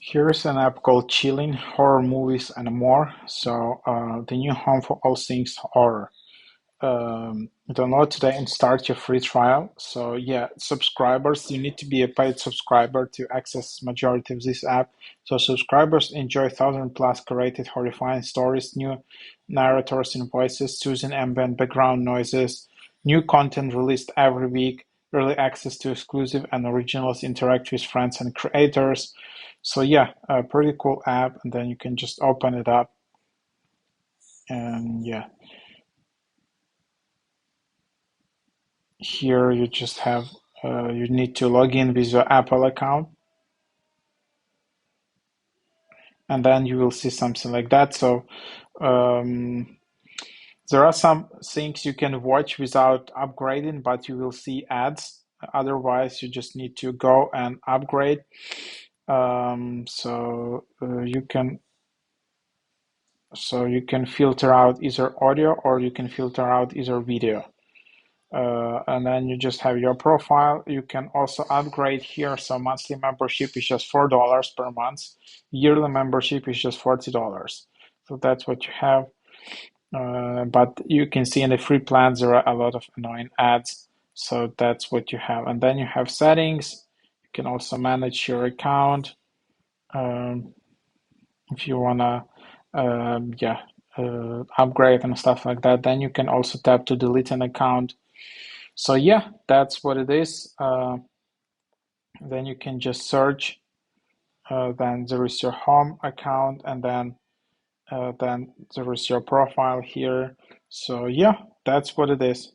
Here's an app called Chilling Horror Movies and More. So, the new home for all things horror. Download today and start your free trial. So, yeah, subscribers, you need to be a paid subscriber to access majority of this app. So, subscribers enjoy 1,000 plus curated horrifying stories, new narrators and voices, choosing ambient background noises, new content released every week, early access to exclusive and originals, interact with friends and creators. So yeah, a pretty cool app, and then you can just open it up, and yeah, here you just have you need to log in with your Apple account, and then you will see something like that. So um, there are some things you can watch without upgrading, but you will see ads. Otherwise, you just need to go and upgrade. You can filter out either audio or you can filter out either video. And then you just have your profile. You can also upgrade here. So monthly membership is just $4 per month. Yearly membership is just $40. So that's what you have. But you can see in the free plans there are a lot of annoying ads. So that's what you have. And then you have settings. You can also manage your account um, if you wanna, yeah, upgrade and stuff like that. Then you can also tap to delete an account. So yeah, that's what it is. Then you can just search. Then there is your home account, and then there is your profile here. So yeah, that's what it is.